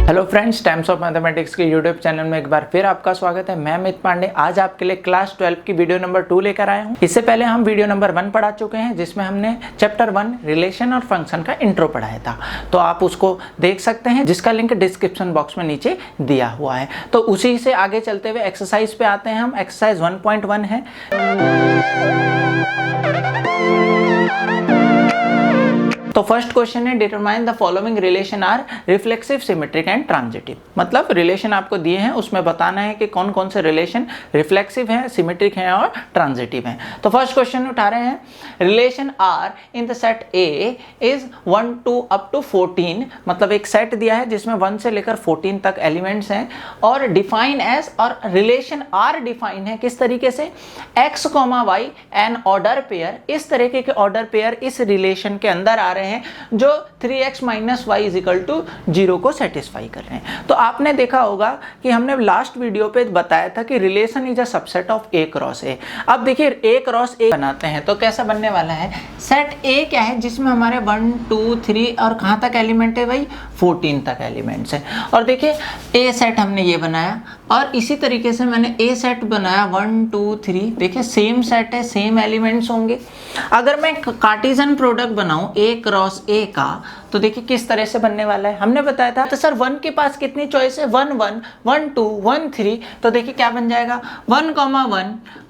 Hello friends, times of mathematics के YouTube channel में एक बार फिर आपका स्वागत है। मैं अमित पांडे आज आपके लिए क्लास 12 की वीडियो नंबर 2 लेकर आया हूं। इससे पहले हम वीडियो नंबर 1 पढ़ा चुके हैं, जिसमें हमने चैप्टर 1 रिलेशन और फंक्शन का इंट्रो पढ़ाया था। तो आप उसको देख सकते हैं, जिसका लिंक डिस्क्रिप्शन बॉक्स में नीचे दिया हुआ है। तो उसी से आगे चलते हुए एक्सरसाइज पे आते हैं। हम एक्सरसाइज 1.1 है। तो फर्स्ट क्वेश्चन है, determine the following relation R reflexive, symmetric and transitive. मतलब रिलेशन आपको दिए हैं, उसमें बताना है कि कौन कौन से रिलेशन रिफ्लेक्सिव हैं, सिमेट्रिक हैं और ट्रांजिटिव हैं। तो फर्स्ट क्वेश्चन उठा रहे हैं, relation R in the set A is 1 to up to 14। मतलब एक सेट दिया है जिसमें 1 से लेकर 14 तक एलिमेंट्स हैं और डिफाइन एज, और रिलेशन आर डिफाइन है किस तरीके से, x, y an order pair. इस तरीके के ऑर्डर पेयर इस रिलेशन के अंदर आ रहे हैं जो 3x - y = 0 को सेटिस्फाई कर रहे हैं। तो आपने देखा होगा कि हमने लास्ट वीडियो पे बताया था कि relation is a subset of A cross A। अब देखिए A क्रॉस A बनाते हैं तो कैसा बनने वाला है, सेट A क्या है जिसमें हमारे 1 2 3 और कहां तक एलिमेंट है भाई, 14 तक एलिमेंट्स है। और देखिए A सेट हमने ये बनाया और इसी तरीके से मैंने A सेट बनाया 1 2 3। देखिए सेम सेट है, सेम एलिमेंट्स होंगे। अगर मैं कार्टेशियन प्रोडक्ट बनाऊं A क्रॉस A का, तो देखिए किस तरह से बनने वाला है। हमने बताया था तो सर 1 के पास कितनी चॉइस है, 1 1 1 2 1 3। तो देखिए क्या बन जाएगा, 1 1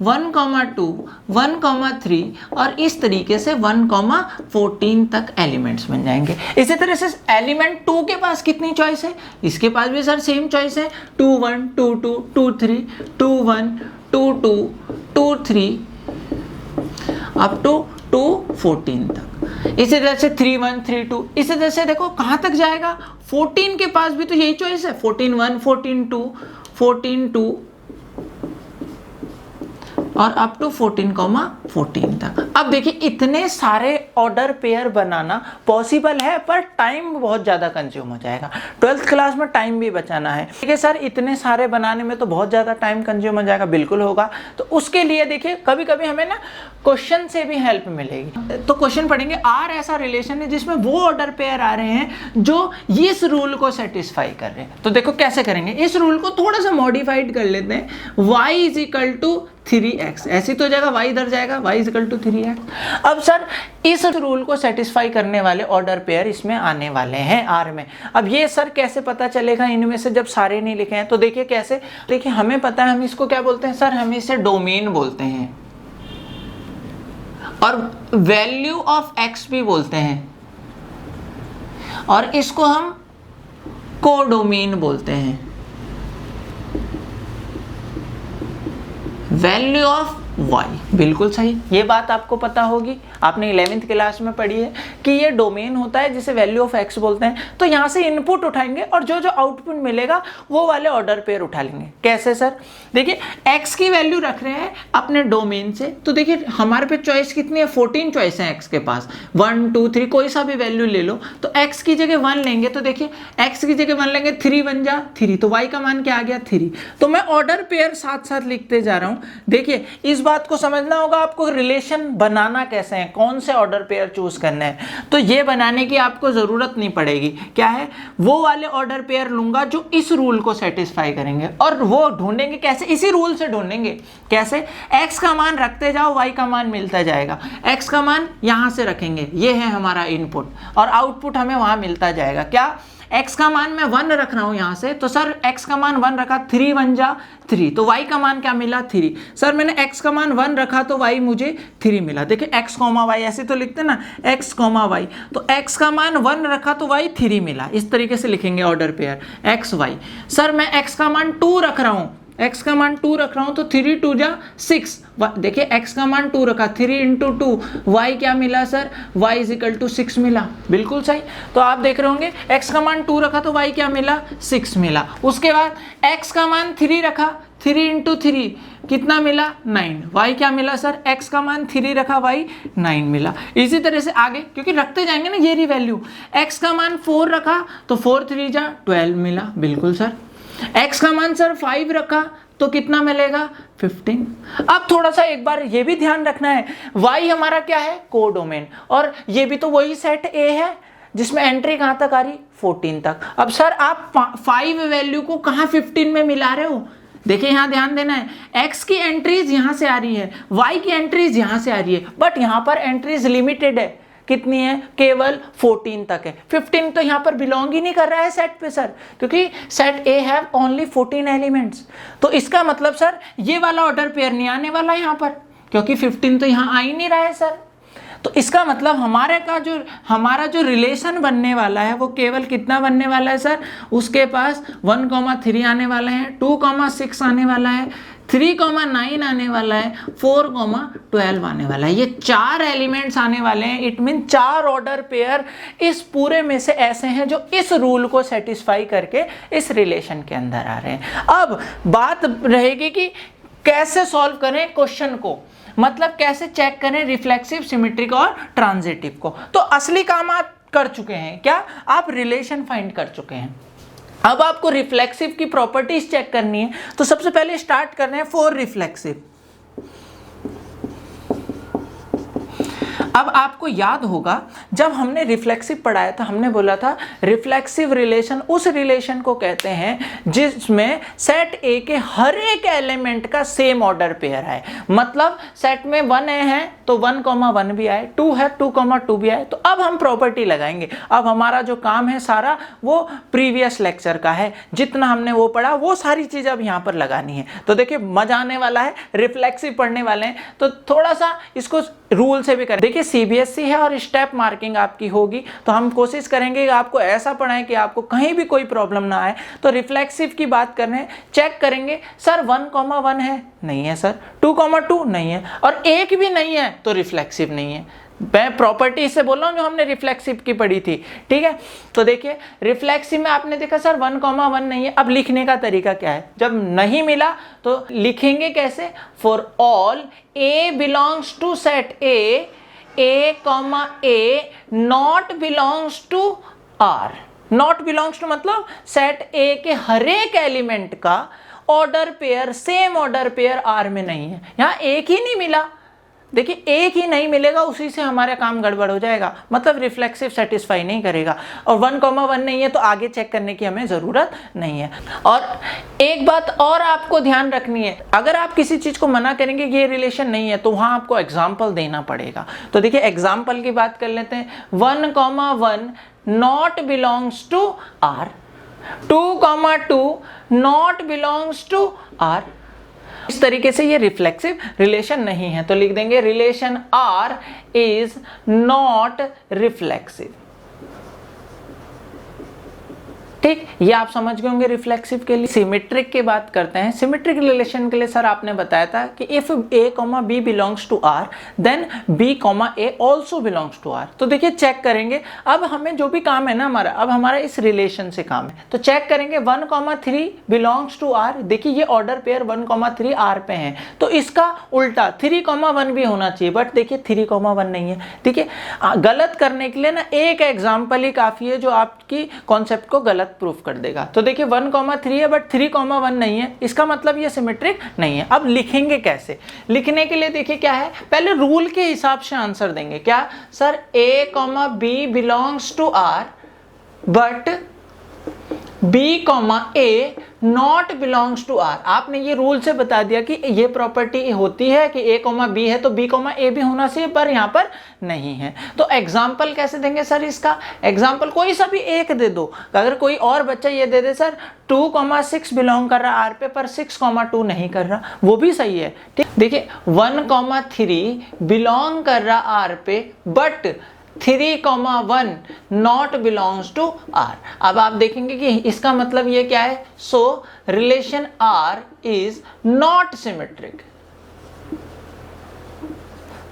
1 2 1 3 और इस तरीके से 1 14 तक एलिमेंट्स बन जाएंगे। इसी तरह से एलिमेंट 2 के पास कितनी चॉइस है, इसके पास भी सर सेम चॉइस है, 2 1 2 2 2 3 2 1 2 2 2 3 अप टू 2 14 तक। इसी तरह से 3 1 3 2। इसी तरह से देखो कहां तक जाएगा, 14 के पास भी तो यही चॉइस है, 14 1 14 2 14 2 और अप टू 14 तक। अब देखिए इतने सारे ऑर्डर पेयर बनाना पॉसिबल है, पर टाइम बहुत ज़्यादा कंज्यूम हो जाएगा। 12th क्लास में टाइम भी बचाना है। देखिए सर इतने सारे बनाने में तो बहुत ज़्यादा टाइम कंज्यूम हो जाएगा, बिल्कुल होगा। तो उसके लिए देखिए कभी कभी हमें ना क्वेश्चन से भी हेल्प मिलेगी। तो क्वेश्चन पढ़ेंगे, आर ऐसा रिलेशन है जिसमें वो ऑर्डर पेयर आ रहे हैं जो इस रूल को सेटिस्फाई कर रहे हैं। तो देखो कैसे करेंगे, इस रूल को थोड़ा सा मॉडिफाइड कर लेते हैं। y = 3x, ऐसे तो हो जाएगा, y इधर जाएगा, y = 3x। अब सर इस रूल को सेटिस्फाई करने वाले ऑर्डर पेयर इसमें आने वाले हैं R में। अब ये सर कैसे पता चलेगा इनमें से, जब सारे नहीं लिखे हैं। तो देखिए कैसे, देखिए हमें पता है हम इसको क्या बोलते हैं सर, हम इसे डोमेन बोलते हैं और वैल्यू ऑफ x भी बोलते हैं, और इसको हम कोडोमेन बोलते हैं, वैल्यू ऑफ y। बिल्कुल सही, ये बात आपको पता होगी, आपने 11th क्लास में पढ़ी है कि ये डोमेन होता है जिसे वैल्यू ऑफ x बोलते हैं। तो यहाँ से इनपुट उठाएंगे और जो जो आउटपुट मिलेगा वो वाले ऑर्डर पेयर उठा लेंगे। कैसे सर, देखिए x की वैल्यू रख रहे हैं अपने डोमेन से। तो देखिए हमारे पे चॉइस कितनी है, 14 चॉइस है x के पास, 1 2 3 कोई सा भी वैल्यू ले लो। तो x की जगह 1 लेंगे, तो देखिए x की जगह 1 लेंगे, 3 बन जा 3, तो y का मान क्या आ गया, 3। तो मैं ऑर्डर पेयर साथ साथ लिखते जा रहा हूँ। देखिए इस बात को समझना होगा आपको, रिलेशन बनाना कैसे है, कौन से ऑर्डर पेयर चूज करने हैं। तो ये बनाने की आपको जरूरत नहीं पड़ेगी। क्या है, वो वाले ऑर्डर पेयर लूंगा जो इस रूल को सेटिस्फाई करेंगे, और वो ढूंढेंगे कैसे, इसी रूल से ढूंढेंगे। कैसे, x का मान रखते जाओ, y का मान मिलता जाएगा। x का मान यहां से रखेंगे, ये है हमारा इनपुट, और आउटपुट हमें वहां मिलता जाएगा। क्या, x का मान मैं 1 रख रहा हूं यहां से, तो सर x का मान 1 रखा, 3 बन जा 3, तो y का मान क्या मिला, 3। सर मैंने x का मान 1 रखा तो y मुझे 3 मिला। देखिए x, y ऐसे तो लिखते ना, x, y। तो x का मान 1 रखा तो y 3 मिला। इस तरीके से लिखेंगे order pair x y। Sir मैं x का मान 2 रख रहा हूं, x का मान 2 रख रहा हूं, तो 3 2 जा 6। देखिए x का मान 2 रखा, 3 × 2, y क्या मिला सर, y = 6 मिला। बिल्कुल सही। तो आप देख रहे होंगे x का मान 2 रखा तो y क्या मिला, 6 मिला। उसके बाद x का मान 3 रखा, 3 × 3 कितना मिला, 9। y क्या मिला सर, x का मान 3 रखा, y 9 मिला। इसी तरह से आगे, क्योंकि रखते जाएंगे ना ये रही वैल्यू। x का मान 4 रखा तो 4 3 जा 12 मिला। बिल्कुल सर। x का मान सर 5 रखा तो कितना मिलेगा, 15। अब थोड़ा सा एक बार ये भी ध्यान रखना है, y हमारा क्या है, कोडोमेन, और ये भी तो वही सेट A है जिसमें एंट्री कहाँ तक आ रही, 14 तक। अब सर आप 5 वैल्यू को कहाँ 15 में मिला रहे हो, देखिए यहां ध्यान देना है, x की एंट्रीज यहां से आ रही है, y की एंट्रीज यहां से आ रही है, बट यहां पर एंट्रीज लिमिटेड है, कितनी है, केवल 14 तक है। 15 तो यहां पर बिलोंग ही नहीं कर रहा है सेट पे सर, क्योंकि set A have only 14 elements. तो इसका मतलब सर ये वाला ऑर्डर पेयर नहीं आने वाला यहां पर, क्योंकि 15 तो यहां आ ही नहीं रहा है सर। तो इसका मतलब हमारा जो रिलेशन बनने वाला है वो केवल कितना बनने वाला है सर, उसके पास 1,3 आने वाला है, 2,6 आने वाला है, 3,9 आने वाला है, 4,12 आने वाला है। ये 4 एलिमेंट्स आने वाले हैं। इट मीन 4 ऑर्डर पेयर इस पूरे में से ऐसे हैं जो इस रूल को सेटिस्फाई करके इस रिलेशन के अंदर आ रहे हैं। अब बात रहेगी कि कैसे सॉल्व करें क्वेश्चन को, मतलब कैसे चेक करें रिफ्लेक्सिव, सिमेट्रिक और ट्रांजिटिव को। तो असली काम आप कर चुके हैं, क्या आप रिलेशन फाइंड कर चुके हैं। अब आपको रिफ्लेक्सिव की प्रॉपर्टीज चेक करनी है। तो सबसे पहले स्टार्ट कर रहे हैं फॉर रिफ्लेक्सिव। अब आपको याद होगा जब हमने रिफ्लेक्सिव पढ़ाया था, हमने बोला था रिफ्लेक्सिव रिलेशन उस रिलेशन को कहते हैं जिसमें सेट ए के हर एक एलिमेंट का सेम ऑर्डर पेयर है। मतलब सेट में 1 है तो 1,1 भी आए, 2 है 2,2 भी आए। तो अब हम प्रॉपर्टी लगाएंगे। अब हमारा जो काम है सारा वो प्रीवियस लेक्चर का है, जितना हमने वो पढ़ा वो सारी चीज़ अब यहाँ पर लगानी है। तो देखिए मजा आने वाला है, रिफ्लेक्सिव पढ़ने वाले हैं तो थोड़ा सा इसको रूल से भी करें। देखिए सीबीएसई है और स्टेप मार्किंग आपकी होगी, तो हम कोशिश करेंगे कि आपको ऐसा पढ़ाएं कि आपको कहीं भी कोई प्रॉब्लम ना आए। तो रिफ्लेक्सिव की बात कर रहे हैं, चेक करेंगे सर 1,1 है, नहीं है सर, 2,2 नहीं है, और 1 भी नहीं है तो रिफ्लेक्सिव नहीं है। मैं प्रॉपर्टी से बोल रहा हूँ जो हमने रिफ्लेक्सिव की पढ़ी थी, ठीक है। तो देखिए रिफ्लेक्सिव में आपने देखा सर 1,1 नहीं है। अब लिखने का तरीका क्या है, जब नहीं मिला तो लिखेंगे कैसे, for all A belongs to set A not belongs to R. Not belongs to मतलब सेट ए के हर एक एलिमेंट का order pair, same order pair R में नहीं है। यहाँ एक ही नहीं मिला, देखिए एक ही नहीं मिलेगा, उसी से हमारा काम गड़बड़ हो जाएगा, मतलब रिफ्लेक्सिव सेटिस्फाई नहीं करेगा। और 1,1 नहीं है तो आगे चेक करने की हमें ज़रूरत नहीं है। और एक बात और आपको ध्यान रखनी है, अगर आप किसी चीज़ को मना करेंगे कि ये रिलेशन नहीं है तो वहाँ आपको एग्जाम्पल देना पड़ेगा। तो देखिए एग्जाम्पल की बात कर लेते हैं। 1,1 not belongs to R, 2,2 not belongs to R. इस तरीके से ये रिफ्लेक्सिव रिलेशन नहीं है, तो लिख देंगे relation R is not reflexive. ठीक, ये आप समझ गए होंगे रिफ्लेक्सिव के लिए। सिमेट्रिक की बात करते हैं। सिमेट्रिक रिलेशन के लिए सर आपने बताया था कि if a, b belongs to r then b, a also belongs to r। तो देखिए चेक करेंगे, अब हमें जो भी काम है ना हमारा, अब हमारा इस रिलेशन से काम है। तो चेक करेंगे 1,3 बिलोंग्स टू r। देखिए ये ऑर्डर पेयर 1,3 r पे है, तो इसका उल्टा 3,1 भी होना चाहिए, बट देखिए 3,1 नहीं है। देखिए गलत करने के लिए ना एक एग्जाम्पल ही काफ़ी है जो आपकी कॉन्सेप्ट को गलत प्रूफ कर देगा। तो देखिए 1,3 है बट 3,1 नहीं है, इसका मतलब ये सिमेट्रिक नहीं है। अब लिखेंगे कैसे, लिखने के लिए देखिए क्या है, पहले रूल के हिसाब से आंसर देंगे। क्या sir a, b belongs to r but b, a not belongs to r। आपने ये रूल से बता दिया कि ये प्रॉपर्टी होती है कि a, b है तो b, a भी होना चाहिए, पर यहाँ पर नहीं है। तो एग्जाम्पल कैसे देंगे सर इसका, एग्जाम्पल कोई सा भी एक दे दो। अगर कोई और बच्चा ये दे दे सर 2,6 बिलोंग कर रहा r पे पर 6,2 नहीं कर रहा, वो भी सही है। ठीक, देखिए 1,3 बिलोंग कर रहा r पे but 3,1 not belongs to R. अब आप देखेंगे कि इसका मतलब ये क्या है, so relation R is not symmetric.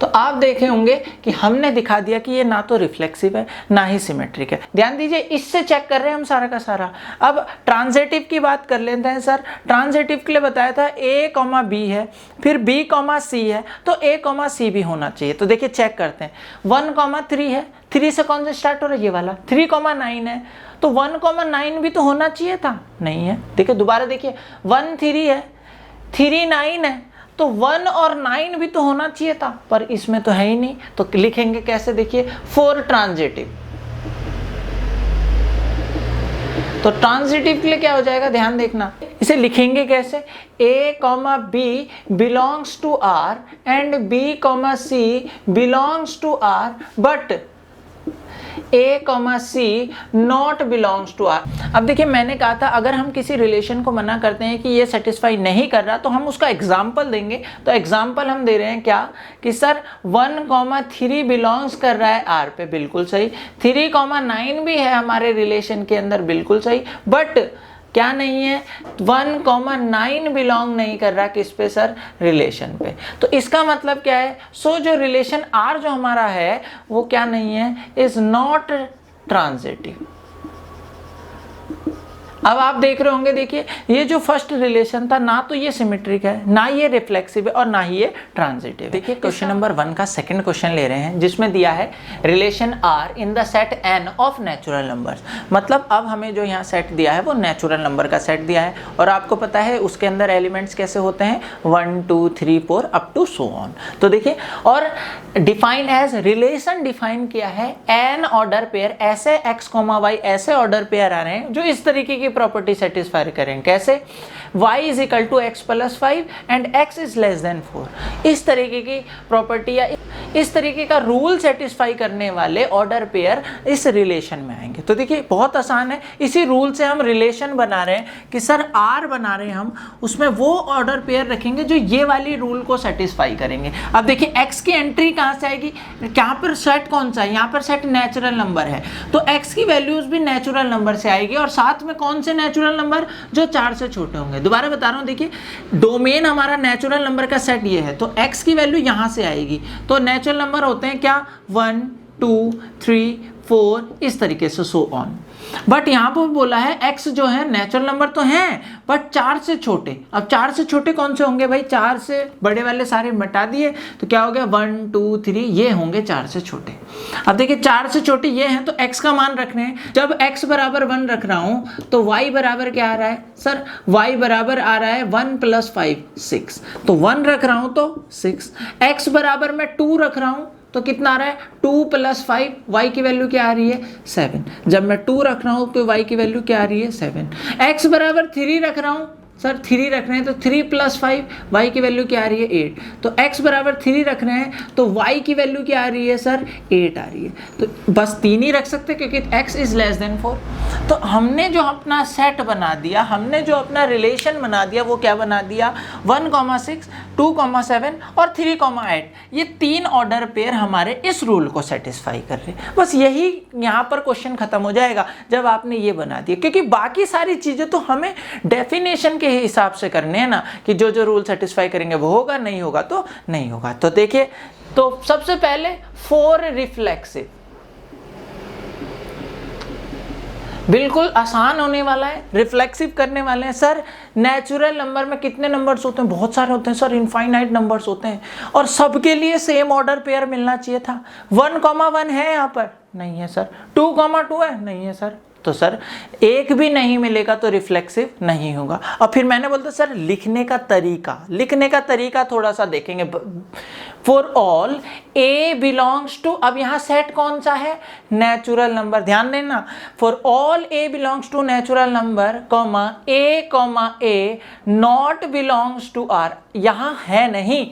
तो आप देखे होंगे कि हमने दिखा दिया कि ये ना तो रिफ्लेक्सिव है ना ही सिमेट्रिक है। ध्यान दीजिए, इससे चेक कर रहे हैं हम सारा का सारा। अब ट्रांजिटिव की बात कर लेते हैं सर। ट्रांजिटिव के लिए बताया था a, b है, फिर b, c है, तो a, c भी होना चाहिए। तो देखिए चेक करते हैं, 1,3 है, 3 से कौन से स्टार्ट हो रहा है, ये वाला। 3,9 है तो 1,9 भी तो होना चाहिए था, नहीं है। देखिए दोबारा देखिए 1,3 है, 3,9 है तो 1 और 9 भी तो होना चाहिए था, पर इसमें तो है ही नहीं। तो लिखेंगे कैसे, देखिए फॉर ट्रांजिटिव। तो ट्रांजिटिव के लिए क्या हो जाएगा, ध्यान देखना, इसे लिखेंगे कैसे, A, B belongs to R and B, C belongs to R but A, C not belongs to R। अब देखिए मैंने कहा था अगर हम किसी रिलेशन को मना करते हैं कि ये सेटिस्फाई नहीं कर रहा तो हम उसका एग्जाम्पल देंगे। तो एग्जाम्पल हम दे रहे हैं क्या कि सर 1,3 बिलोंग्स कर रहा है R पे, बिल्कुल सही। 3,9 भी है हमारे रिलेशन के अंदर, बिल्कुल सही। बट क्या नहीं है, 1,9 बिलोंग नहीं कर रहा किस पे सर, रिलेशन पे। तो इसका मतलब क्या है, सो जो रिलेशन R जो हमारा है वो क्या नहीं है, इज नॉट ट्रांजिटिव। अब आप देख रहे होंगे, देखिए ये जो फर्स्ट रिलेशन था ना तो ये सिमेट्रिक है, ना ये रिफ्लेक्सिव है और ना ही ये ट्रांजिटिव। देखिए क्वेश्चन नंबर 1 का सेकंड क्वेश्चन ले रहे हैं जिसमें दिया है relation R in the set N of natural numbers. मतलब अब हमें जो यहाँ सेट दिया है वो नेचुरल नंबर का सेट दिया है और आपको पता है उसके अंदर एलिमेंट्स कैसे होते हैं, 1 2 3 4 अप टू सो ऑन। तो देखिए और डिफाइन एज, रिलेशन डिफाइन किया है N ऑर्डर पेयर, ऐसे x, y ऐसे ऑर्डर पेयर आ रहे हैं जो इस तरीके की प्रॉपर्टी सेटिस्फाई करें। कैसे, y is equal to x plus 5 and x is less than 4। इस तरीके की प्रॉपर्टी या इस तरीके का रूल सेटिस्फाई करने वाले ऑर्डर पेयर इस रिलेशन में आएंगे। तो देखिए बहुत आसान है, इसी रूल से हम रिलेशन बना रहे हैं कि सर R बना रहे हैं हम, उसमें वो ऑर्डर पेयर रखेंगे जो ये वाली रूल को सेटिस्फाई करेंगे। अब देखिए x की एंट्री कहाँ से आएगी, यहाँ पर सेट कौन सा है, यहाँ पर सेट नेचुरल नंबर है तो x की वैल्यूज भी नेचुरल नंबर से आएगी और साथ में कौन से नेचुरल नंबर, जो 4 से छोटे होंगे। दोबारा बता रहा हूँ, देखिए डोमेन हमारा नेचुरल नंबर का सेट ये है तो x की वैल्यू यहाँ से आएगी। तो नेचुरल नंबर होते हैं क्या, 1 2 3 4 इस तरीके से सो ऑन। बट यहाँ पर बोला है x जो है नेचुरल नंबर तो हैं बट 4 से छोटे। अब 4 से छोटे कौन से होंगे भाई, 4 से बड़े वाले सारे मिटा दिए तो क्या हो गया 1 2 3, ये होंगे 4 से छोटे। अब देखिए 4 से छोटे ये हैं तो x का मान रखने हैं। जब x बराबर 1 रख रहा हूं तो y बराबर क्या आ रहा है सर, y बराबर आ रहा है 1 प्लस 5 6, तो 1 रख रहा हूं तो 6। x बराबर मैं 2 रख रहा हूं तो कितना आ रहा है, 2 प्लस 5, y की वैल्यू क्या आ रही है 7। जब मैं 2 रख रहा हूं तो y की वैल्यू क्या आ रही है 7। x बराबर 3 रख रहा हूं, सर 3 रख रहे हैं तो 3 प्लस 5, y की वैल्यू क्या आ रही है 8। तो x बराबर 3 रख रहे हैं तो y की वैल्यू क्या आ रही है सर 8 आ रही है। तो बस 3 ही रख सकते क्योंकि x इज लेस देन 4। तो हमने जो अपना सेट बना दिया, हमने जो अपना रिलेशन बना दिया वो क्या बना दिया, 1,6 2,7 और 3,8। ये 3 ऑर्डर पेयर हमारे इस रूल को सेटिस्फाई कर रहे हैं। बस यही यहाँ पर क्वेश्चन खत्म हो जाएगा जब आपने ये बना दिया, क्योंकि बाकी सारी चीज़ें तो हमें डेफिनेशन के हिसाब से करने हैं ना कि जो जो रूल सेटिस्फाई करेंगे वो होगा, नहीं होगा तो नहीं होगा। तो देखिए, तो सबसे पहले 4 रिफ्लेक्सिव, बिल्कुल आसान होने वाला है। रिफ्लेक्सिव करने वाले हैं सर, नेचुरल नंबर में कितने नंबर्स होते हैं, बहुत सारे होते हैं सर, इनफाइनाइट नंबर्स होते हैं और सबके लिए सेम ऑर्डर पेयर मिलना चाहिए था। 1,1 है यहाँ पर, नहीं है सर। 2,2 है, नहीं है सर। तो सर एक भी नहीं मिलेगा तो रिफ्लेक्सिव नहीं होगा। और फिर मैंने बोलता सर लिखने का तरीका थोड़ा सा देखेंगे। For all A belongs to, अब यहाँ सेट कौन सा है, नेचुरल नंबर, ध्यान देना। For all A belongs to natural number comma A not belongs to R, यहाँ है नहीं।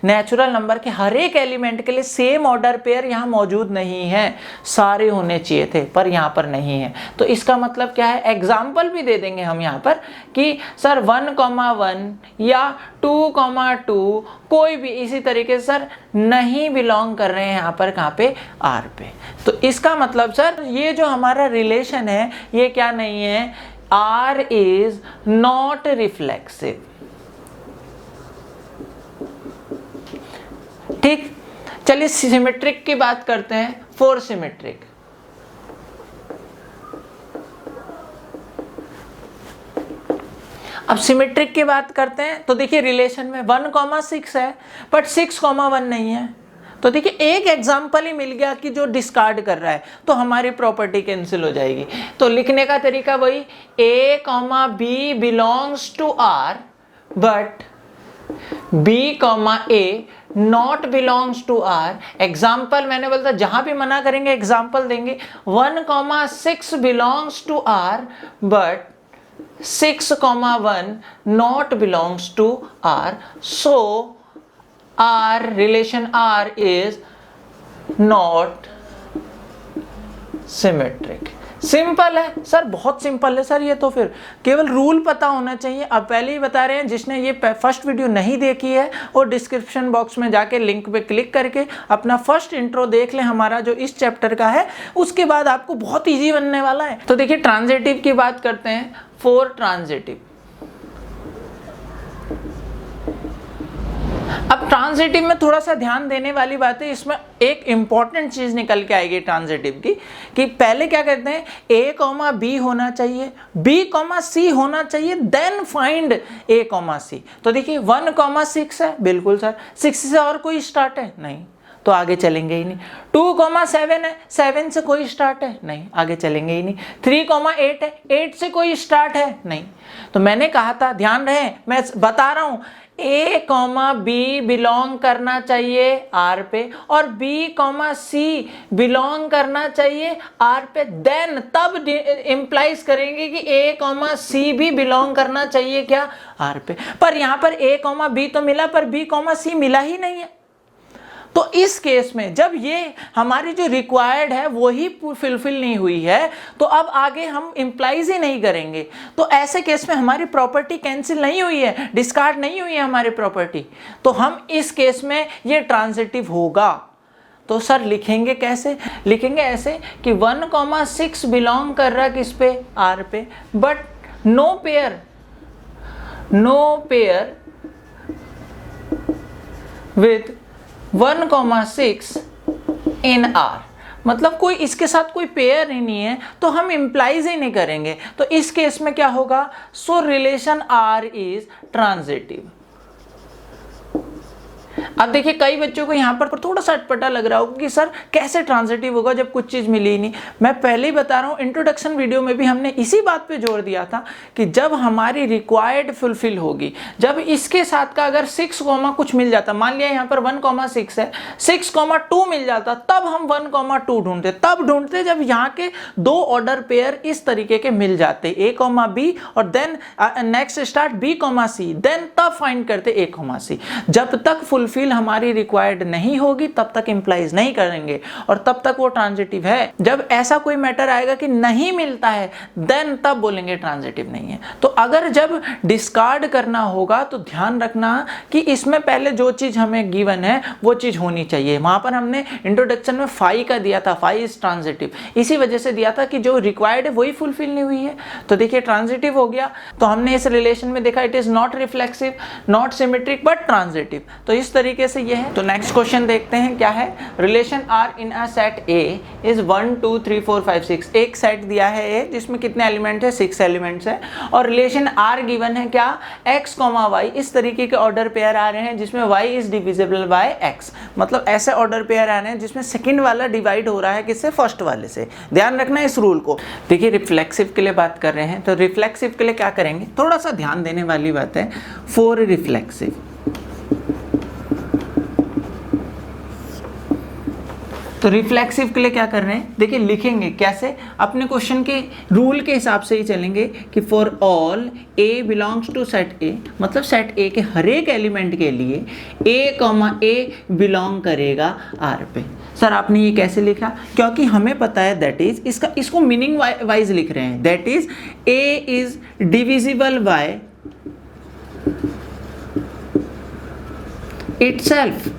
नेचुरल नंबर के हर एक एलिमेंट के लिए सेम ऑर्डर पेयर यहाँ मौजूद नहीं है, सारे होने चाहिए थे पर यहाँ पर नहीं है। तो इसका मतलब क्या है, एग्जाम्पल भी दे देंगे हम यहाँ पर कि सर 1,1 या 2,2 कोई भी इसी तरीके से सर नहीं बिलोंग कर रहे हैं यहाँ पर, कहाँ पे, आर पे। तो इसका मतलब सर ये जो हमारा रिलेशन है ये क्या नहीं है, आर इज नॉट रिफ्लेक्सिव। ठीक, चलिए सिमेट्रिक की बात करते हैं। 4 सिमेट्रिक, अब सिमेट्रिक की बात करते हैं तो देखिए रिलेशन में 1,6 है बट 6,1 नहीं है। तो देखिए एक एग्जाम्पल ही मिल गया कि जो डिस्कार्ड कर रहा है तो हमारी प्रॉपर्टी कैंसिल हो जाएगी। तो लिखने का तरीका वही, a, b belongs to r but b, a not belongs to R, example मैंने बोला था जहां भी मना करेंगे एग्जाम्पल देंगे, 1,6 belongs to R but 6,1 not belongs to R, so R relation R is not symmetric। Simple है सर, बहुत सिंपल है सर, ये तो फिर केवल रूल पता होना चाहिए। अब पहले ही बता रहे हैं, जिसने ये फर्स्ट वीडियो नहीं देखी है वो डिस्क्रिप्शन बॉक्स में जाके लिंक पे क्लिक करके अपना फर्स्ट इंट्रो देख लें हमारा जो इस चैप्टर का है, उसके बाद आपको बहुत इजी बनने वाला है। तो देखिए ट्रांजिटिव की बात करते हैं, 4 ट्रांजिटिव। अब ट्रांजिटिव में थोड़ा सा ध्यान देने वाली बात है, इसमें एक इंपॉर्टेंट चीज निकल के आएगी ट्रांजिटिव की, कि पहले क्या कहते हैं, A, B होना चाहिए, B, C होना चाहिए, देन फाइंड A, C। तो देखिए 1,6 है, बिल्कुल सर, 6 से और कोई स्टार्ट है नहीं, तो आगे चलेंगे ही नहीं। 2,7 है, 7 से कोई स्टार्ट है नहीं, आगे चलेंगे ही नहीं। 3,8 है, 8 से कोई स्टार्ट है नहीं। तो मैंने कहा था, ध्यान रहे, मैं बता रहा हूं, A, B बिलोंग करना चाहिए R पे और B, C बिलोंग करना चाहिए R पे, देन तब इंप्लाइज करेंगे कि A, C भी बिलोंग करना चाहिए क्या, R पे। पर यहां पर A, B तो मिला, पर B, C मिला ही नहीं है। तो इस केस में जब ये हमारी जो रिक्वायर्ड है वो ही फुलफिल नहीं हुई है, तो अब आगे हम इंप्लाइज ही नहीं करेंगे। तो ऐसे केस में हमारी प्रॉपर्टी कैंसिल नहीं हुई है, डिस्कार्ड नहीं हुई है हमारी प्रॉपर्टी, तो हम इस केस में ये ट्रांजिटिव होगा। तो सर लिखेंगे कैसे, लिखेंगे ऐसे कि 1,6 बिलोंग कर रहा किस पे, R पे, but no pair with 1,6 in R, मतलब कोई इसके साथ कोई पेयर ही नहीं है, तो हम इंप्लाइज ही नहीं करेंगे। तो इस केस में क्या होगा, सो रिलेशन R इज ट्रांजिटिव। अब देखिए कई बच्चों को यहाँ पर थोड़ा सा अटपटा लग रहा होगा कि सर कैसे ट्रांजिटिव होगा जब कुछ चीज मिली ही नहीं। मैं पहले ही बता रहा हूँ, इंट्रोडक्शन वीडियो में भी हमने इसी बात पे जोर दिया था कि जब हमारी रिक्वायर्ड फुलफिल होगी, जब इसके साथ का अगर 6, कुछ मिल जाता, मान लिया यहाँ पर 1,6 है, 6,2 मिल जाता, तब हम 1,2 ढूंढते, तब ढूंढते जब यहाँ के 2 ऑर्डर पेयर इस तरीके के मिल जाते, A, B और then next start B, C, then तब फाइंड करते A, C। जब तक फुलफिल हमारी रिक्वायर्ड नहीं होगी तब तक इंप्लाइज नहीं करेंगे और तब तक वो ट्रांजिटिव है। जब ऐसा कोई मैटर आएगा कि नहीं मिलता है, देन तब बोलेंगे ट्रांजिटिव नहीं है। तो अगर जब डिस्कार्ड करना होगा तो ध्यान रखना कि इसमें पहले जो चीज हमें गिवन है वो चीज होनी चाहिए। वहां पर हमने इंट्रोडक्शन में फाई का दिया था, फाई इज ट्रांजिटिव, इसी वजह से दिया था कि जो रिक्वायर्ड है वही फुलफिल नहीं हुई है। तो देखिए ट्रांजिटिव हो गया, तो हमने इस रिलेशन में देखा it is not reflexive, not symmetric but transitive. तो इस तरीके से ये है। तो नेक्स्ट क्वेश्चन देखते हैं क्या है, relation R in a set A is 1 2 3 4 5 6। एक सेट दिया है ए जिसमें कितने एलिमेंट है, 6 एलिमेंट्स है, और रिलेशन आर गिवन है क्या, x, y। इस तरीके के ऑर्डर पेयर आ रहे हैं जिसमें y is divisible bye x, मतलब ऐसे ऑर्डर पेयर आ रहे हैं जिसमें सेकंड वाला डिवाइड हो रहा है किससे, फर्स्ट वाले से। ध्यान रखना इस रूल को। देखिए रिफ्लेक्सिव के लिए बात कर रहे हैं, तो रिफ्लेक्सिव के लिए क्या करेंगे, थोड़ा सा ध्यान देने वाली बात है। 4 रिफ्लेक्सिव, तो रिफ्लेक्सिव के लिए क्या कर रहे हैं, देखिए लिखेंगे कैसे, अपने क्वेश्चन के रूल के हिसाब से ही चलेंगे कि for all A belongs to set a, मतलब सेट ए के हर एक एलिमेंट के लिए ए बिलोंग करेगा आर पे। सर आपने ये कैसे लिखा, क्योंकि हमें पता है दैट इज इसको मीनिंग वाइज लिख रहे हैं, that is A is divisible by itself.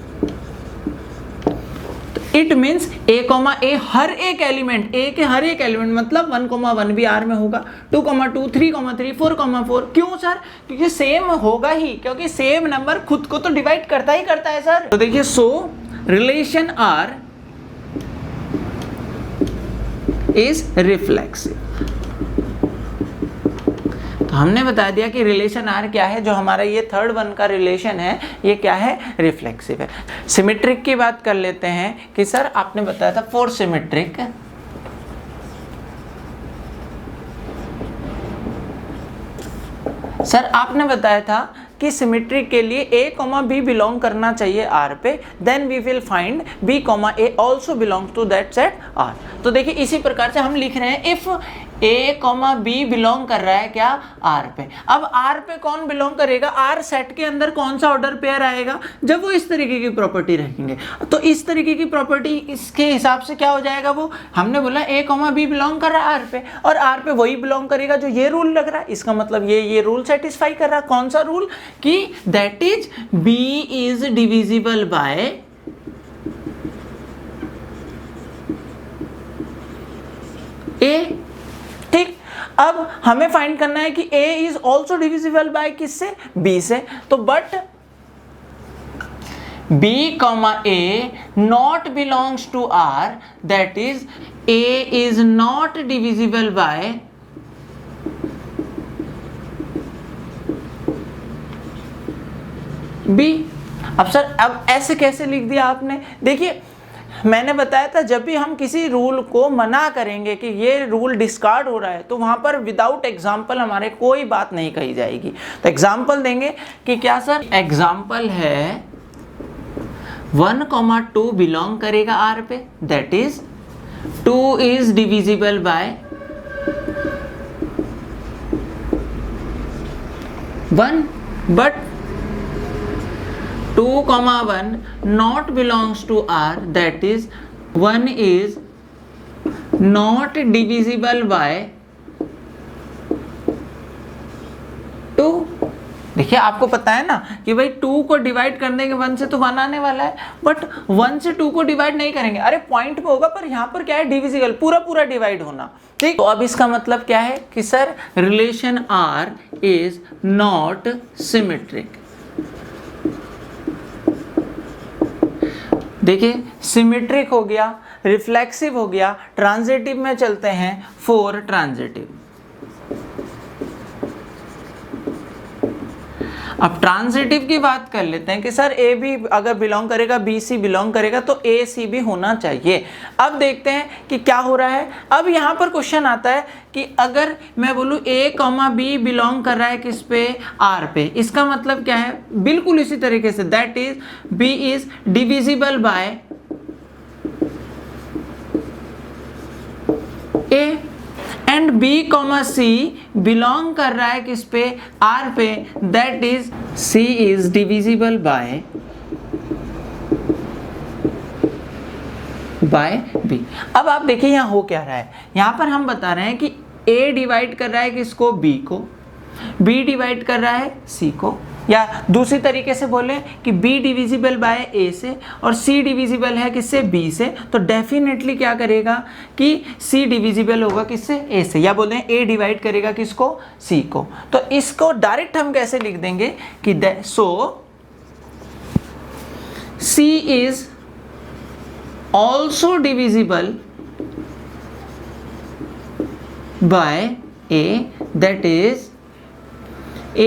It means a, हर एक एलिमेंट, ए के हर एक एलिमेंट, मतलब 1, 1 भी आर में होगा, 2, 2, 3, 3, 4, 4। क्यों सर, क्योंकि सेम होगा ही, क्योंकि सेम नंबर खुद को तो डिवाइड करता ही करता है सर। तो देखिए so relation R is reflexive. तो हमने बता दिया कि रिलेशन आर क्या है, जो हमारा ये थर्ड वन का रिलेशन है ये क्या है, सिमेट्रिक है। सिमेट्रिक की बात कर लेते हैं कि सर आपने बताया था फॉर सिमेट्रिक, सर आपने बताया था कि सिमेट्री के लिए a, b बिलोंग करना चाहिए R पे, then we will find b, a also belongs to that set R। तो देखिए इसी प्रकार से हम लिख रहे हैं इफ a, b बिलोंग कर रहा है क्या R पे। अब R पे कौन बिलोंग करेगा, R सेट के अंदर कौन सा ऑर्डर पेयर आएगा, जब वो इस तरीके की प्रॉपर्टी रखेंगे। तो इस तरीके की प्रॉपर्टी इसके हिसाब से क्या हो जाएगा, वो हमने बोला a, b बिलोंग कर रहा है R पे, और R पे वही बिलोंग करेगा जो ये रूल लग रहा है। इसका मतलब ये रूल सेटिस्फाई कर रहा है। कौन सा रूल, कि that is b is divisible by a। ठीक, अब हमें फाइंड करना है कि a is also divisible by किससे, b से। तो but b, a not belongs to R, that is a is not divisible by b। अब सर अब ऐसे कैसे लिख दिया आपने, देखिए मैंने बताया था जब भी हम किसी रूल को मना करेंगे कि ये रूल डिस्कार्ड हो रहा है, तो वहां पर विदाउट एग्जाम्पल हमारे कोई बात नहीं कही जाएगी। तो एग्जाम्पल देंगे कि क्या सर, एग्जाम्पल है 1, 2 बिलोंग करेगा R पे, that is 2 is divisible bye 1, but 2, 1 not belongs to R, that is 1 is not divisible by 2। देखिए आपको पता है ना कि भाई 2 को डिवाइड करने के 1 से तो 1 आने वाला है, बट 1 से 2 को डिवाइड नहीं करेंगे, अरे पॉइंट पे होगा, पर यहाँ पर क्या है, डिविजिबल, पूरा डिवाइड होना। ठीक, तो अब इसका मतलब क्या है कि sir relation R is not symmetric. देखिए सिमेट्रिक हो गया, रिफ्लेक्सिव हो गया, ट्रांजिटिव में चलते हैं, 4 ट्रांजिटिव। अब ट्रांजिटिव की बात कर लेते हैं कि सर ए बी अगर बिलोंग करेगा, बी सी बिलोंग करेगा, तो ए सी भी होना चाहिए। अब देखते हैं कि क्या हो रहा है। अब यहाँ पर क्वेश्चन आता है कि अगर मैं बोलूँ ए, बी बिलोंग कर रहा है किस पे, आर पे, इसका मतलब क्या है, बिल्कुल इसी तरीके से, that is B is divisible by A, and B comma C belong कर रहा है किस पे, आर पे, that is C is divisible by B. अब आप देखिए यहाँ हो क्या रहा है, यहाँ पर हम बता रहे हैं कि ए डिवाइड कर रहा है किसको, बी को, बी डिवाइड कर रहा है सी को, या दूसरी तरीके से बोले कि B डिविजिबल बाय A से और C डिविजिबल है किससे, B से, तो डेफिनेटली क्या करेगा कि C डिविजिबल होगा किससे, A से, या बोलते हैं A डिवाइड करेगा किसको, C को। तो इसको डायरेक्ट हम कैसे लिख देंगे कि सो C is also divisible by A, that is A,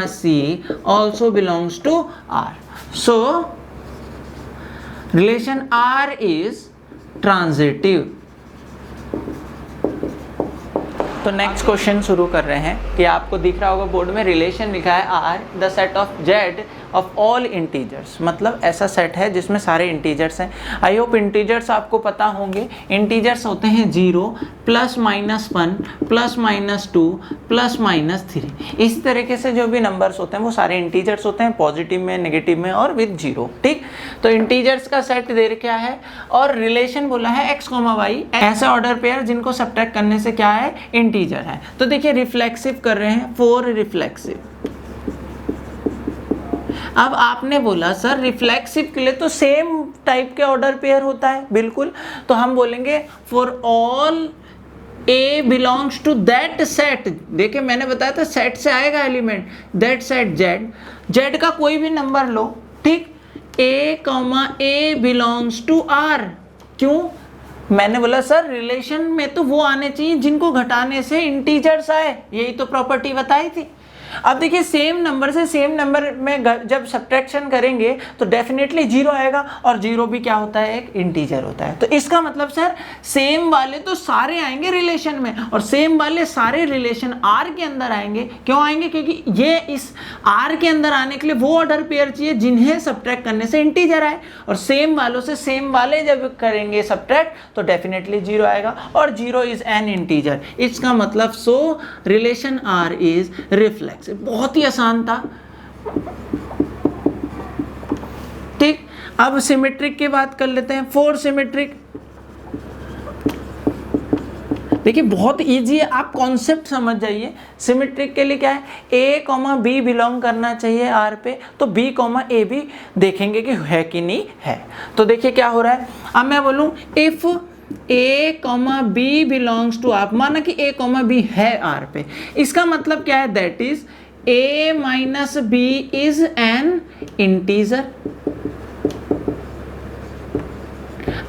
C also belongs to R. So, relation R is transitive. तो नेक्स्ट क्वेश्चन शुरू कर रहे हैं कि आपको दिख रहा होगा बोर्ड में रिलेशन लिखा है R the set of Z of all integers, मतलब ऐसा सेट है जिसमें सारे इंटीजर्स हैं। आई होप इंटीजर्स आपको पता होंगे, इंटीजर्स होते हैं 0 plus minus 1 plus minus 2 plus minus 3, इस तरीके से जो भी नंबर्स होते हैं वो सारे इंटीजर्स होते हैं, पॉजिटिव में, नेगेटिव में और विद 0। ठीक, तो इंटीजर्स का सेट दे क्या है और रिलेशन बोला है x, y, ऐसे ऑर्डर पेयर जिनको सब्ट्रैक्ट करने से क्या है, इंटीजर है। तो देखिए रिफ्लेक्सिव कर रहे हैं, 4 रिफ्लेक्सिव। अब आपने बोला सर रिफ्लेक्सिव के लिए तो सेम टाइप के ऑर्डर पेयर होता है, बिल्कुल, तो हम बोलेंगे for all A belongs to that set. देखिए मैंने बताया था सेट से आएगा एलिमेंट, दैट सेट Z का कोई भी नंबर लो, ठीक, A बिलोंग्स टू R। क्यों, मैंने बोला सर रिलेशन में तो वो आने चाहिए जिनको घटाने से इंटीजर्स आए, यही तो प्रॉपर्टी बताई थी। अब देखिए सेम नंबर से सेम नंबर में जब सब्ट्रैक्शन करेंगे तो डेफिनेटली 0 आएगा, और 0 भी क्या होता है, एक इंटीजर होता है। तो इसका मतलब सर सेम वाले तो सारे आएंगे रिलेशन में, और सेम वाले सारे रिलेशन R के अंदर आएंगे। क्यों आएंगे, क्योंकि ये इस R के अंदर आने के लिए वो ऑर्डर पेयर चाहिए जिन्हें सब्ट्रैक्ट करने से इंटीजर आए, और सेम वालों से सेम वाले जब करेंगे सब्ट्रैक्ट तो डेफिनेटली 0 आएगा, और 0 इज एन इंटीजर। इसका मतलब सो रिलेशन R इज रिफ्लेक्सिव। बहुत ही आसान था, ठीक। अब सिमेट्रिक की बात कर लेते हैं। 4 सिमेट्रिक, देखिए बहुत इजी है, आप कॉन्सेप्ट समझ जाइए। सिमेट्रिक के लिए क्या है, A, B बिलोंग करना चाहिए R पे, तो B, A भी देखेंगे कि है कि नहीं है। तो देखिए क्या हो रहा है, अब मैं बोलूं if A, B belongs to R, माना कि A, B है R पे, इसका मतलब क्या है, that is A minus B is an integer.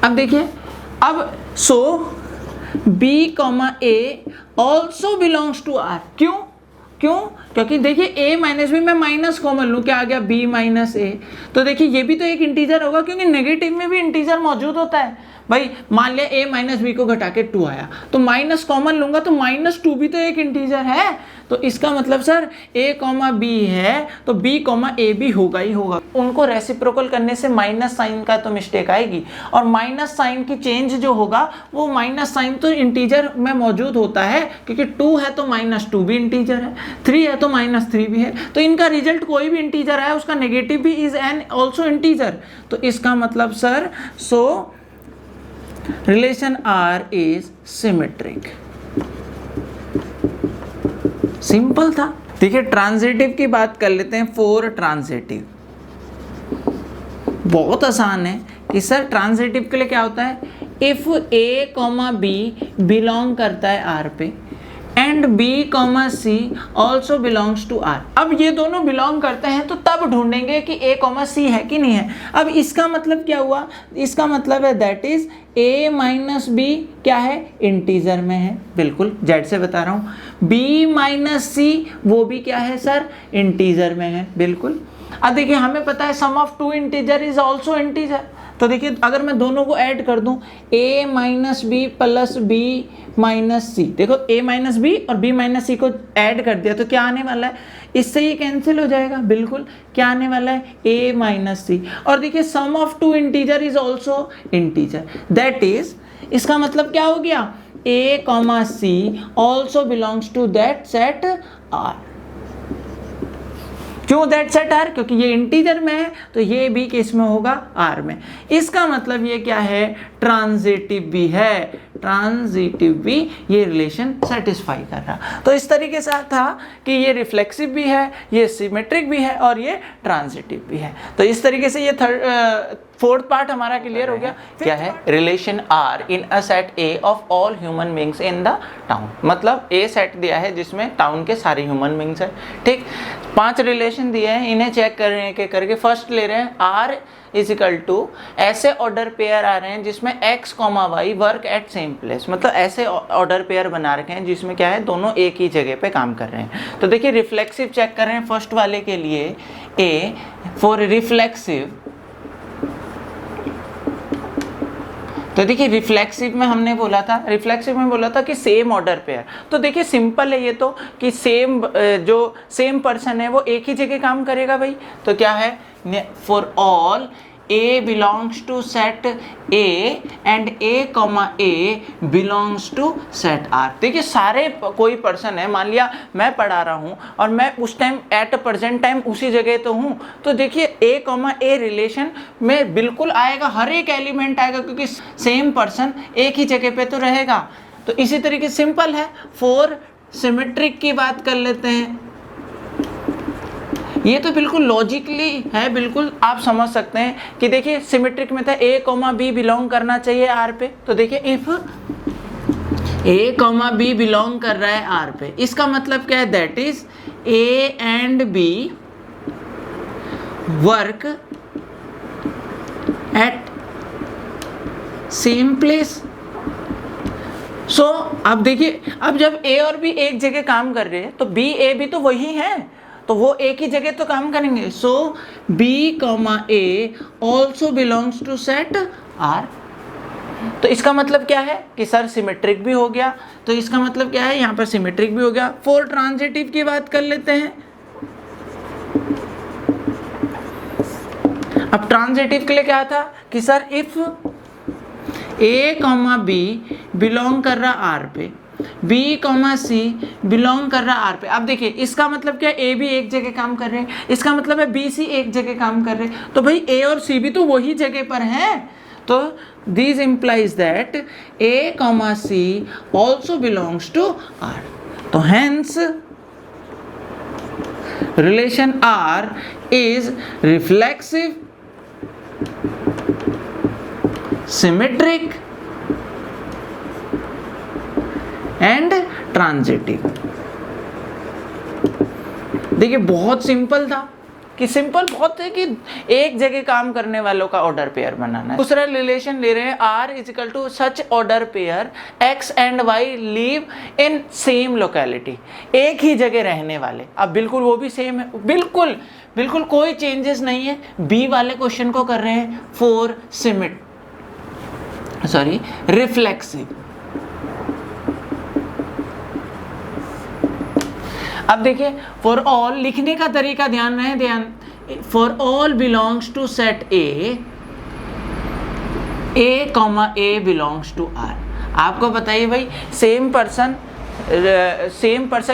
अब देखिए, अब so B, A also belongs to R। क्यों, क्योंकि देखिए A माइनस बी, मैं माइनस कॉमन लूँ, क्या आ गया, B माइनस A। तो देखिए ये भी तो एक इंटीजर होगा, क्योंकि नेगेटिव में भी इंटीजर मौजूद होता है भाई। मान लिया A माइनस बी को घटा के 2 आया, तो माइनस कॉमन लूंगा तो -2 भी तो एक इंटीजर है। तो इसका मतलब सर A, B है तो B, A भी होगा ही होगा। उनको रेसिप्रोकल करने से माइनस साइन का तो मिस्टेक आएगी, और माइनस साइन की चेंज जो होगा वो माइनस साइन तो इंटीजर में मौजूद होता है, क्योंकि 2 है तो -2 भी इंटीजर है, 3 है तो -3 भी है। तो इनका रिजल्ट कोई भी इंटीजर है, उसका नेगेटिव भी इज एन ऑल्सो इंटीजर। तो इसका मतलब sir so relation R is symmetric. Simple था। देखिए ट्रांजिटिव की बात कर लेते हैं। 4 ट्रांजिटिव बहुत आसान है कि सर ट्रांजिटिव के लिए क्या होता है, इफ A, B बिलोंग करता है R पे and B, C also belongs to R। अब ये दोनों बिलोंग करते हैं तो तब ढूंढेंगे कि A, C है कि नहीं है। अब इसका मतलब क्या हुआ, इसका मतलब है that is A minus B क्या है, इंटीजर में है, बिल्कुल जेड से बता रहा हूँ। B माइनस C वो भी क्या है सर, इंटीजर में है, बिल्कुल। अब देखिए हमें पता है sum of 2 integer is also integer. तो देखिए अगर मैं दोनों को ऐड कर दूं, A माइनस B plus B minus C, देखो A माइनस बी और B माइनस C को ऐड कर दिया तो क्या आने वाला है, इससे ये कैंसिल हो जाएगा, बिल्कुल। क्या आने वाला है, A माइनस C। और देखिए sum of 2 integer is also integer, that is, इसका मतलब क्या हो गया, A, C also belongs to that set R। क्यों दैट सेट R, क्योंकि ये इंटीजर में है तो ये भी किस में होगा, R में। इसका मतलब ये क्या है, ट्रांजिटिव भी है, ट्रांजिटिव भी ये रिलेशन सेटिस्फाई कर रहा। तो इस तरीके से था कि ये रिफ्लेक्सिव भी है, ये सिमेट्रिक भी है और ये ट्रांजिटिव भी है। तो इस तरीके से ये 4th पार्ट हमारा क्लियर हो गया। क्या है, relation R in a set A of all human beings in the town. मतलब A सेट दिया है जिसमें टाउन के सारे ह्यूमन बींग्स है, ठीक। 5 रिलेशन दिए हैं, इन्हें चेक कर रहे हैं करके। फर्स्ट ले रहे हैं R इज इक्वल टू, ऐसे ऑर्डर पेयर आ रहे हैं जिसमें X, Y work at same place. मतलब ऐसे ऑर्डर पेयर बना रखे हैं जिसमें क्या है, दोनों एक ही जगह पे काम कर रहे हैं। तो देखिए रिफ्लेक्सिव चेक कर रहे हैं फर्स्ट वाले के लिए, A फॉर रिफ्लेक्सिव। तो देखिए रिफ्लेक्सिव में हमने बोला था, रिफ्लेक्सिव में बोला था कि सेम ऑर्डर पेयर। तो देखिए सिंपल है ये तो, कि सेम जो सेम पर्सन है वो एक ही जगह काम करेगा भाई। तो क्या है, for all A belongs to set A and A, belongs to set R। देखिए सारे कोई पर्सन है, मान लिया मैं पढ़ा रहा हूँ और मैं उस टाइम एट प्रेजेंट टाइम उसी जगह तो हूँ, तो देखिए A, रिलेशन में बिल्कुल आएगा, हर एक एलिमेंट आएगा क्योंकि सेम पर्सन एक ही जगह पे तो रहेगा। तो इसी तरीके सिंपल है। 4 सिमेट्रिक की बात कर लेते हैं। ये तो बिल्कुल लॉजिकली है, बिल्कुल आप समझ सकते हैं कि देखिए सिमेट्रिक में था A, B बिलोंग करना चाहिए R पे। तो देखिए इफ A, B बिलोंग कर रहा है R पे, इसका मतलब क्या है, that is A and B work at same place. So अब देखिए, अब जब ए और बी एक जगह काम कर रहे हैं तो बी ए भी तो वही है, तो वो एक ही जगह तो काम करेंगे। So B comma A also belongs to set R. तो इसका मतलब क्या है कि सर सिमेट्रिक भी हो गया, तो इसका मतलब क्या है यहाँ पर सिमेट्रिक भी हो गया। फॉर ट्रांजिटिव की बात कर लेते हैं। अब ट्रांजिटिव के लिए क्या था कि sir if A comma B belong कर रहा आर पे, बी कॉमा सी बिलोंग कर रहा आर पे। अब देखिए इसका मतलब क्या, ए भी एक जगह काम कर रहे हैं, इसका मतलब है बी सी एक जगह काम कर रहे हैं, तो भाई ए और सी भी तो वही जगह पर हैं। तो this implies that a comma c also belongs to R. तो hence relation R is reflexive, symmetric and transitive। देखिए बहुत सिंपल था, कि सिंपल बहुत है कि एक जगह काम करने वालों का ऑर्डर पेयर बनाना है। दूसरा रिलेशन ले रहे हैं, R is equal to such order pair X and Y live in same locality, एक ही जगह रहने वाले। अब बिल्कुल वो भी सेम है, बिल्कुल बिल्कुल कोई चेंजेस नहीं है। बी वाले क्वेश्चन को कर रहे हैं फॉर रिफ्लेक्सिव। अब देखिए फॉर ऑल लिखने का तरीका ध्यान रहे, for all belongs to set A comma A belongs to R. आपको बताइए भाई same person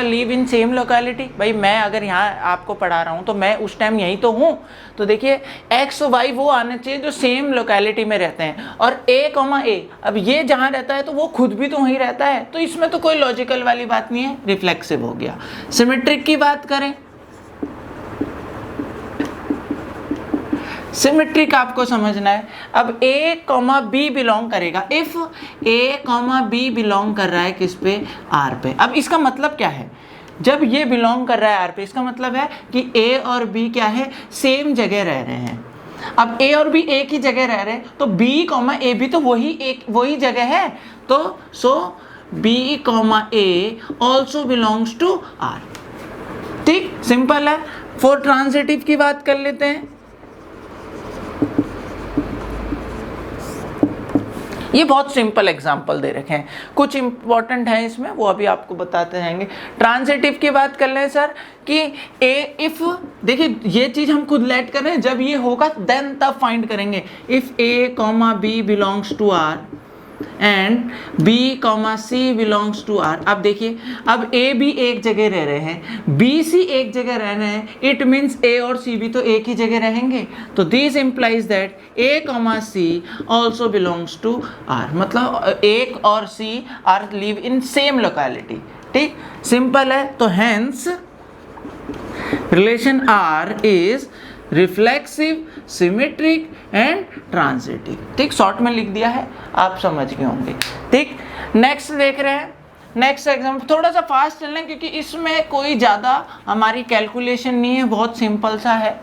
live in same locality. भाई मैं अगर यहाँ आपको पढ़ा रहा हूँ तो मैं उस टाइम यहीं तो हूँ, तो देखिए एक्स वाई वो आने चाहिए जो सेम लोकेलिटी में रहते हैं, और ए कॉमा ए अब ये जहाँ रहता है तो वो खुद भी तो वहीं रहता है, तो इसमें तो कोई लॉजिकल वाली बात नहीं है, रिफ्लेक्सिव हो गया। सिमेट्रिक की बात करें, सिमेट्रिक आपको समझना है। अब ए कॉमा बी बिलोंग करेगा, if A comma B belong कर रहा है किस पे, आर पे। अब इसका मतलब क्या है, जब ये बिलोंग कर रहा है आर पे, इसका मतलब है कि ए और बी क्या है, सेम जगह रह रहे हैं। अब ए और बी एक ही जगह रह रहे हैं, तो बी कॉमा ए भी तो वही जगह है, तो so B comma A also belongs to R. ठीक, सिंपल है। फॉर ट्रांजिटिव की बात कर लेते हैं। ये बहुत सिंपल एग्जांपल दे रखे हैं, कुछ इंपॉर्टेंट है इसमें, वो अभी आपको बताते रहेंगे। ट्रांजिटिव की बात कर लें सर कि ए इफ, देखिए ये चीज हम खुद लेट कर रहे हैं, जब ये होगा देन तब फाइंड करेंगे। If A comma B belongs to R and B comma C belongs to R. अब देखिए अब ए बी एक जगह रह रहे हैं, बी सी एक जगह रह रहे हैं, इट मीन्स ए और सी भी तो एक ही जगह रहेंगे, तो this implies that A comma C also belongs to R, मतलब एक और C R live in same locality. ठीक, सिंपल है। तो hence relation R is reflexive, symmetric and transitive. ठीक, शॉर्ट में लिख दिया है, आप समझ गए होंगे। ठीक, नेक्स्ट देख रहे हैं। नेक्स्ट एग्जाम्पल थोड़ा सा फास्ट चल रहे हैं क्योंकि इसमें कोई ज़्यादा हमारी कैलकुलेशन नहीं है, बहुत सिंपल सा है।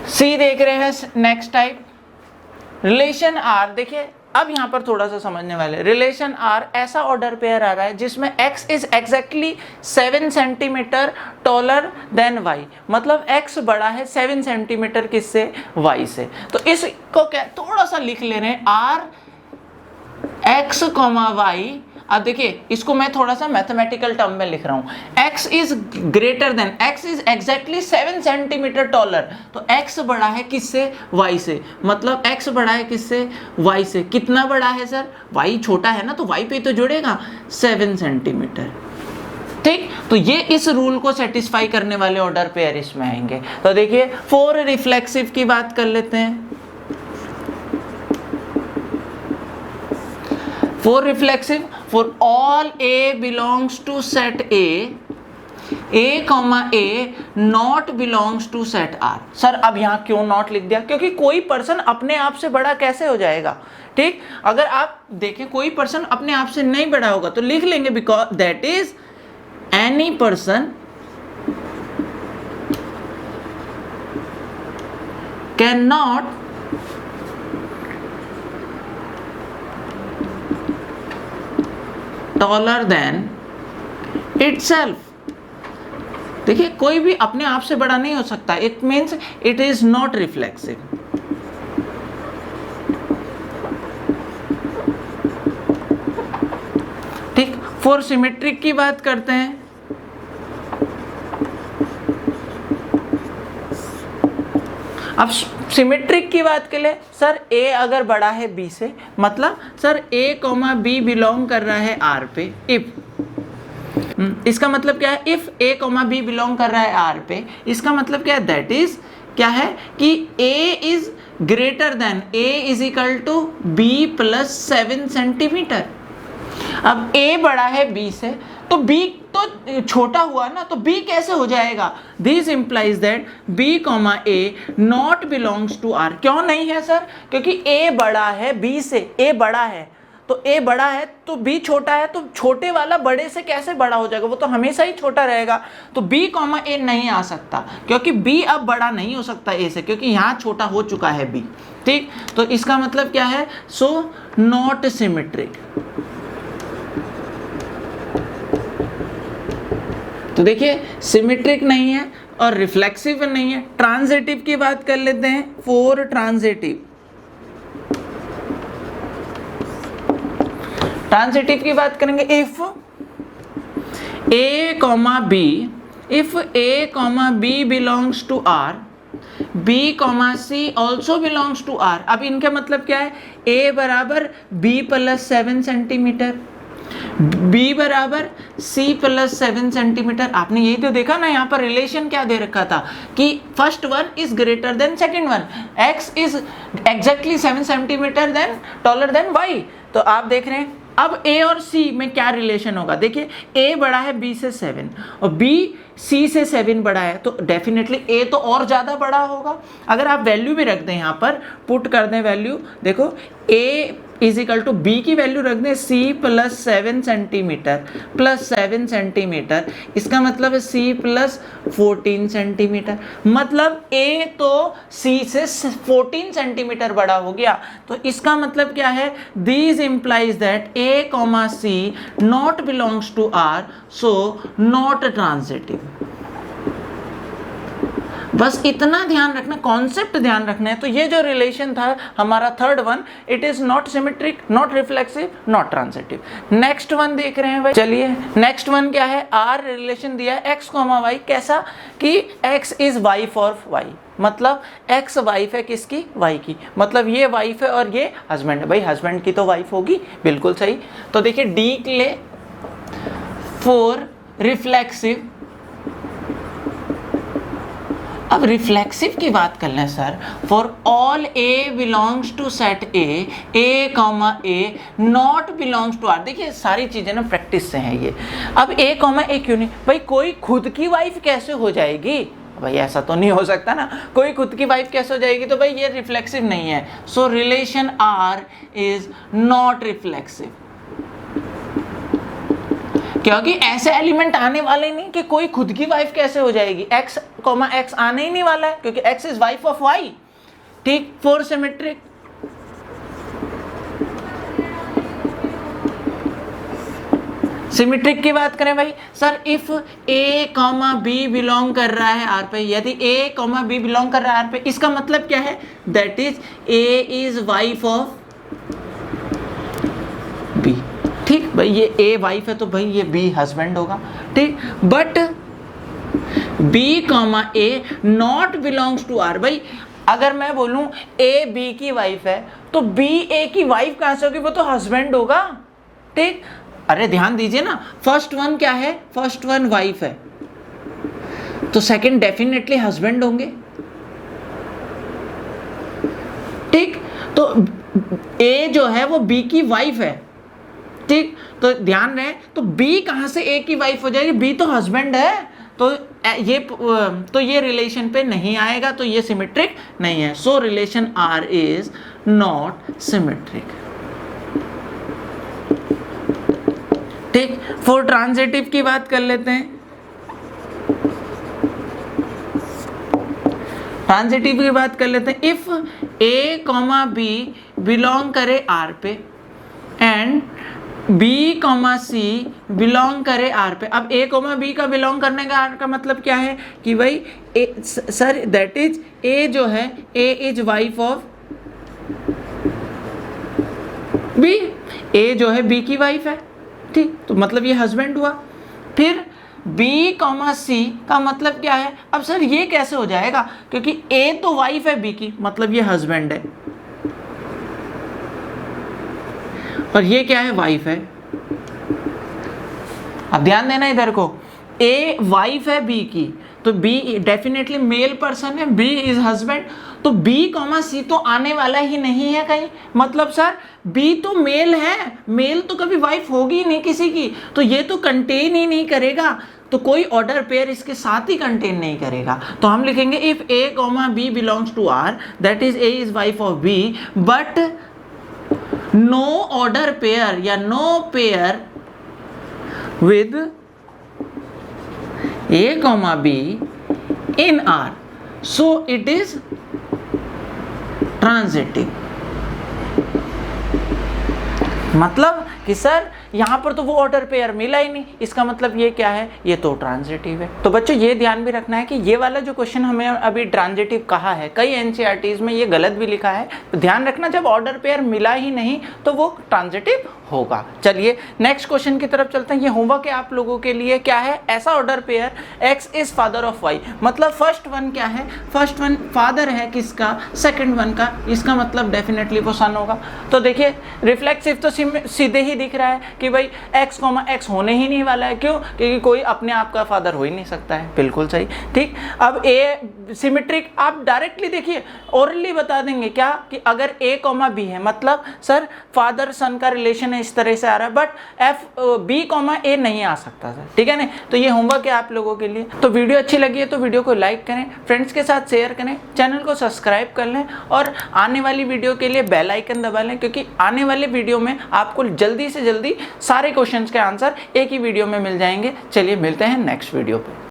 सी देख रहे हैं नेक्स्ट टाइप, रिलेशन आर। देखिए अब यहाँ पर थोड़ा सा समझने वाले, रिलेशन आर ऐसा ऑर्डर पेयर आ रहा है जिसमें x is exactly 7 centimetre taller than y, मतलब x बड़ा है 7 सेंटीमीटर किससे, y से। तो इसको क्या थोड़ा सा लिख ले रहे हैं, आर x कॉमा वाई। अब देखिए इसको मैं थोड़ा सा मैथमेटिकल टर्म में लिख रहा हूँ, x is greater then, x is exactly 7 centimetre taller, तो x बड़ा है किससे, y से, मतलब x बड़ा है किससे, y से। कितना बड़ा है सर, y छोटा है ना, तो y पे तो जुड़ेगा 7 सेंटीमीटर। ठीक, तो ये इस रूल को सेटिस्फाई करने वाले ऑर्डर पेयर इसमें आएंगे। तो देखिए फॉर रिफ्लेक्सिव की बात कर लेते हैं। For reflexive, for all A belongs to set A comma A not belongs to set R। Sir अब यहाँ क्यों नॉट लिख दिया, क्योंकि कोई पर्सन अपने आप से बड़ा कैसे हो जाएगा। ठीक, अगर आप देखें कोई पर्सन अपने आप से नहीं बड़ा होगा तो लिख लेंगे because that is any person can not taller than itself. देखिए कोई भी अपने आप से बड़ा नहीं हो सकता. It means it is not reflexive. ठीक. फॉर सिमेट्रिक की बात करते हैं. अब सिमेट्रिक की बात के लिए सर A अगर बड़ा है B से, मतलब सर A, B बिलोंग कर रहा है R पे. इफ इसका मतलब क्या है? इफ A, B बिलोंग कर रहा है R पे, इसका मतलब क्या है? दैट इज क्या है कि A is greater than, A is equal to B plus 7 centimetre. अब A बड़ा है B से, तो B तो छोटा हुआ ना, तो B कैसे हो जाएगा? This implies that B, A not belongs to R. क्यों नहीं है सर? क्योंकि A बड़ा है B से. A बड़ा है तो A बड़ा है तो B छोटा है, तो छोटे वाला बड़े से कैसे बड़ा हो जाएगा? वो तो हमेशा ही छोटा रहेगा. तो B, A नहीं आ सकता, क्योंकि B अब बड़ा नहीं हो सकता A से, क्योंकि यहाँ छोटा हो चुका है B. ठीक. तो इसका मतलब क्या है? So not symmetric. तो देखिए सिमेट्रिक नहीं है और रिफ्लेक्सिव नहीं है. ट्रांजिटिव की बात कर लेते हैं. फॉर ट्रांजिटिव, ट्रांजिटिव की बात करेंगे. If A, B belongs to R, B, C also belongs to R. अब इनका मतलब क्या है? A बराबर B प्लस 7 सेंटीमीटर, B बराबर C प्लस 7 सेंटीमीटर. आपने यही तो देखा ना, यहाँ पर रिलेशन क्या दे रखा था कि first one is greater than second one. X is exactly 7 centimetre then taller than Y. तो आप देख रहे हैं अब A और C में क्या रिलेशन होगा. देखिए A बड़ा है B से 7 और B C से 7 बड़ा है, तो डेफिनेटली A तो और ज़्यादा बड़ा होगा. अगर आप वैल्यू भी रख दें, यहाँ पर पुट कर दें वैल्यू, देखो A is equal to B की वैल्यू रख दें C plus 7 centimetre plus 7 centimetre. इसका मतलब है C प्लस 14 सेंटीमीटर. मतलब A तो C से 14 सेंटीमीटर बड़ा हो गया. तो इसका मतलब क्या है? This implies that A, C not belongs to R, so not transitive. बस इतना ध्यान रखना, कॉन्सेप्ट ध्यान रखना है. तो ये जो रिलेशन था हमारा third one, it is not symmetric, not reflexive, not transitive. Next one देख रहे हैं भाई. चलिए नेक्स्ट वन क्या है? R रिलेशन दिया है X, Y. कैसा कि X is wife of Y, मतलब X वाइफ है किसकी? Y की. मतलब ये वाइफ है और ये हस्बैंड है. भाई हस्बैंड की तो वाइफ होगी. बिल्कुल सही. तो देखिए D के लिए फॉर रिफ्लेक्सिव. अब रिफ्लेक्सिव की बात कर लें sir. For all A belongs to set A, not belongs to R. देखिए सारी चीज़ें ना प्रैक्टिस से हैं ये. अब A, क्यों नहीं? भाई कोई खुद की वाइफ कैसे हो जाएगी? भाई ऐसा तो नहीं हो सकता ना. कोई खुद की वाइफ कैसे हो जाएगी? तो भाई ये रिफ्लेक्सिव नहीं है. So relation R is not reflexive, क्योंकि ऐसे एलिमेंट आने वाले नहीं कि कोई खुद की वाइफ कैसे हो जाएगी. X, X आने ही नहीं वाला है, क्योंकि X is wife of Y. ठीक. फॉर सिमेट्रिक, सिमेट्रिक की बात करें भाई sir. If A, B belong कर रहा है R पे, यदि A, B बिलोंग कर रहा है R पे, इसका मतलब क्या है? That is A is wife of B. ठीक. भाई ये A वाइफ है तो भाई ये B हस्बैंड होगा. ठीक. But B, A not belongs to R. भाई अगर मैं बोलूं A B की वाइफ है, तो B A की वाइफ कहां से होगी? वो तो हस्बैंड होगा. ठीक. अरे ध्यान दीजिए ना, फर्स्ट वन क्या है? फर्स्ट वन वाइफ है, तो सेकंड डेफिनेटली हस्बैंड होंगे. ठीक. तो A जो है वो B की वाइफ है. ठीक. तो ध्यान रहे, तो B कहां से A की वाइफ हो जाएगी? B तो हस्बैंड है, तो ये रिलेशन पे नहीं आएगा, तो ये सिमेट्रिक नहीं है. So relation R is not symmetric. ठीक. फॉर ट्रांजिटिव की बात कर लेते हैं. ट्रांजिटिव की बात कर लेते हैं. इफ A, B बिलोंग करे R पे and B comma C belong करे आर पे। अब ए कॉमा बी का बिलोंग करने का आर का मतलब क्या है कि भाई सर दैट इज ए जो है ए इज वाइफ ऑफ बी, ए जो है बी की वाइफ है, ठीक, तो मतलब ये हस्बैंड हुआ। फिर बी कॉमा सी का मतलब क्या है, अब सर ये कैसे हो जाएगा, क्योंकि ए तो वाइफ है बी की, मतलब ये हस्बैंड है, और ये क्या है, वाइफ है। अब ध्यान देना इधर को, ए वाइफ है बी की, तो बी डेफिनेटली मेल पर्सन है, बी इज हस्बैंड, तो बी कॉमा सी तो आने वाला ही नहीं है कहीं, मतलब सर बी तो मेल है, मेल तो कभी वाइफ होगी ही नहीं किसी की, तो ये तो कंटेन ही नहीं करेगा, तो कोई ऑर्डर पेयर इसके साथ ही कंटेन नहीं करेगा। तो हम लिखेंगे if A comma B belongs to R, that is A is wife of B, but no order pair या no pair with A comma B in R, so it is transitive। मतलब कि sir यहाँ पर तो वो order pair मिला ही नहीं, इसका मतलब ये क्या है, ये तो ट्रांजिटिव है। तो बच्चों ये ध्यान भी रखना है कि ये वाला जो क्वेश्चन हमें अभी ट्रांजिटिव कहा है, कई एनसीईआरटीज में ये गलत भी लिखा है, तो ध्यान रखना जब ऑर्डर पेयर मिला ही नहीं तो वो ट्रांजिटिव होगा। चलिए नेक्स्ट क्वेश्चन की तरफ चलते हैं। ये होमवर्क है आप लोगों के लिए, क्या है, ऐसा order pair x is father of y, मतलब फर्स्ट वन क्या है, फर्स्ट वन फादर है किसका, सेकंड वन का, इसका मतलब डेफिनेटली वो सन होगा। तो देखिए रिफ्लेक्सिव तो सीधे ही दिख रहा है कि भाई x, x होने ही नहीं वाला है, क्यों, क्योंकि कोई अपने आप का फादर हो ही नहीं सकता है, बिल्कुल सही, ठीक। अब a सिमेट्रिक, आप डायरेक्टली देखिए ओरली बता देंगे क्या कि अगर a, b है, मतलब सर फादर सन का रिलेशन इस तरह से आ रहा है, बट b, a नहीं आ सकता सर, ठीक है ना। तो ये होमवर्क है आप लोगों के लिए। तो वीडियो अच्छी लगी है तो वीडियो को लाइक करें, फ्रेंड्स के साथ शेयर करें, चैनल को सब्सक्राइब कर लें, और आने वाली वीडियो के लिए बेल आइकन दबा लें, क्योंकि आने वाले वीडियो में आपको जल्दी से जल्दी सारे क्वेश्चंस के आंसर एक ही वीडियो में मिल जाएंगे। चलिए मिलते हैं नेक्स्ट वीडियो पे।